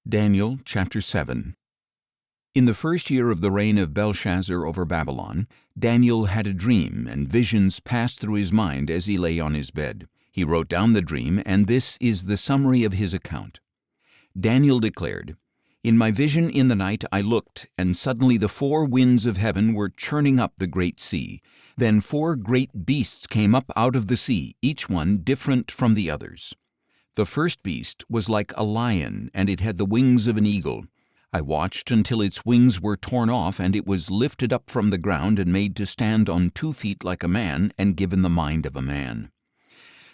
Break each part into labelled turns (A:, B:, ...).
A: Daniel chapter 7. In the first year of the reign of Belshazzar over Babylon, Daniel had a dream, and visions passed through his mind as he lay on his bed. He wrote down the dream, and this is the summary of his account. Daniel declared, "In my vision in the night I looked, and suddenly the four winds of heaven were churning up the great sea. Then four great beasts came up out of the sea, each one different from the others. The first beast was like a lion, and it had the wings of an eagle. I watched until its wings were torn off, and it was lifted up from the ground and made to stand on 2 feet like a man, and given the mind of a man.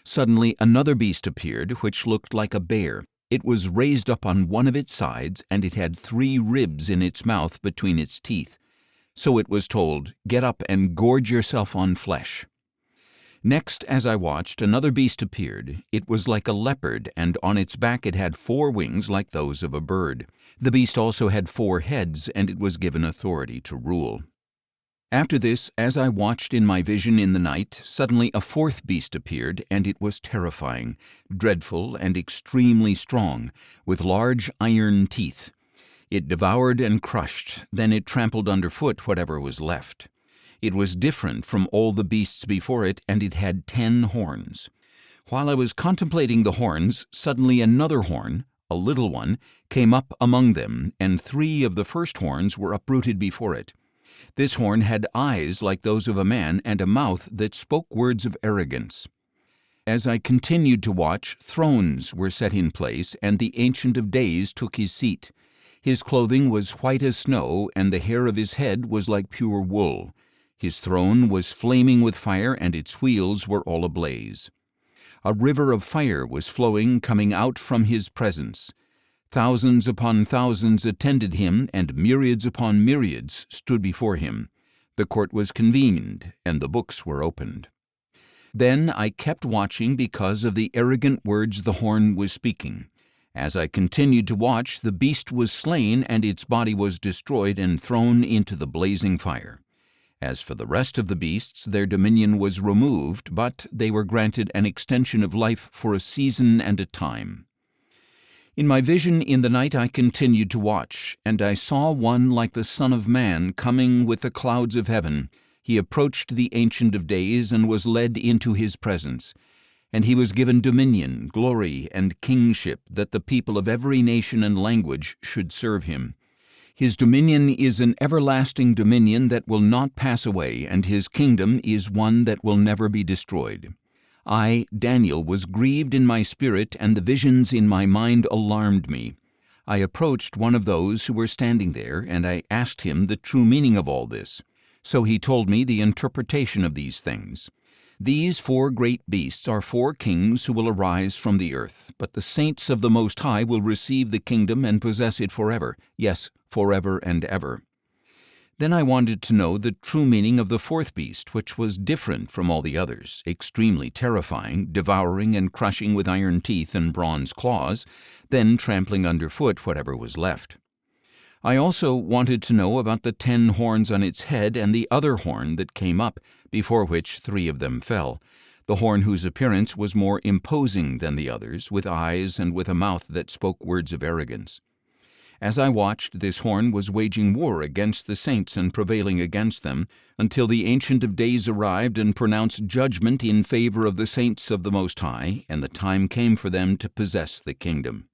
A: Suddenly another beast appeared, which looked like a bear. It was raised up on one of its sides, and it had 3 ribs in its mouth between its teeth. So it was told, 'Get up and gorge yourself on flesh.' Next, as I watched, another beast appeared. It was like a leopard, and on its back it had 4 wings like those of a bird. The beast also had 4 heads, and it was given authority to rule. After this, as I watched in my vision in the night, suddenly a 4th beast appeared, and it was terrifying, dreadful, and extremely strong, with large iron teeth. It devoured and crushed, then it trampled underfoot whatever was left. It was different from all the beasts before it, and it had 10 horns. While I was contemplating the horns, suddenly another horn, a little one, came up among them, and 3 of the first horns were uprooted before it. This horn had eyes like those of a man, and a mouth that spoke words of arrogance. As I continued to watch, thrones were set in place, and the Ancient of Days took his seat. His clothing was white as snow, and the hair of his head was like pure wool. His throne was flaming with fire, and its wheels were all ablaze. A river of fire was flowing, coming out from his presence. Thousands upon thousands attended him, and myriads upon myriads stood before him. The court was convened, and the books were opened. Then I kept watching because of the arrogant words the horn was speaking. As I continued to watch, the beast was slain, and its body was destroyed and thrown into the blazing fire. As for the rest of the beasts, their dominion was removed, but they were granted an extension of life for a season and a time. In my vision in the night I continued to watch, and I saw one like the Son of Man coming with the clouds of heaven. He approached the Ancient of Days and was led into his presence. And he was given dominion, glory, and kingship, that the people of every nation and language should serve him. His dominion is an everlasting dominion that will not pass away, and his kingdom is one that will never be destroyed. I, Daniel, was grieved in my spirit, and the visions in my mind alarmed me. I approached one of those who were standing there, and I asked him the true meaning of all this. So he told me the interpretation of these things. These 4 great beasts are 4 kings who will arise from the earth, but the saints of the Most High will receive the kingdom and possess it forever, yes, forever and ever. Then I wanted to know the true meaning of the 4th beast, which was different from all the others, extremely terrifying, devouring and crushing with iron teeth and bronze claws, then trampling underfoot whatever was left. I also wanted to know about the 10 horns on its head and the other horn that came up, before which 3 of them fell, the horn whose appearance was more imposing than the others, with eyes and with a mouth that spoke words of arrogance. As I watched, this horn was waging war against the saints and prevailing against them, until the Ancient of Days arrived and pronounced judgment in favor of the saints of the Most High, and the time came for them to possess the kingdom.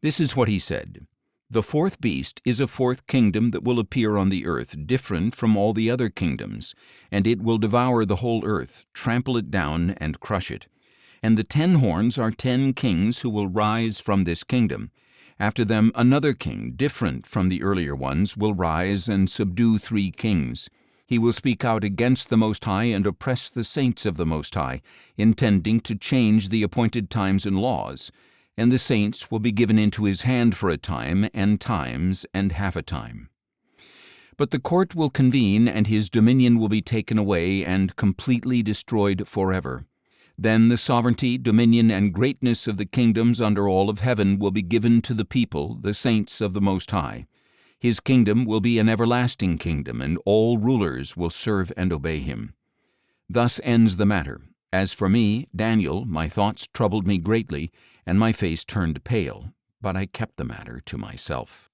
A: This is what he said. The 4th beast is a 4th kingdom that will appear on the earth, different from all the other kingdoms, and it will devour the whole earth, trample it down, and crush it. And the 10 horns are 10 kings who will rise from this kingdom. After them another king, different from the earlier ones, will rise and subdue 3 kings. He will speak out against the Most High and oppress the saints of the Most High, intending to change the appointed times and laws. And the saints will be given into his hand for a time, and times, and half a time. But the court will convene, and his dominion will be taken away and completely destroyed forever. Then the sovereignty, dominion, and greatness of the kingdoms under all of heaven will be given to the people, the saints of the Most High. His kingdom will be an everlasting kingdom, and all rulers will serve and obey him. Thus ends the matter. As for me, Daniel, my thoughts troubled me greatly, and my face turned pale. but I kept the matter to myself.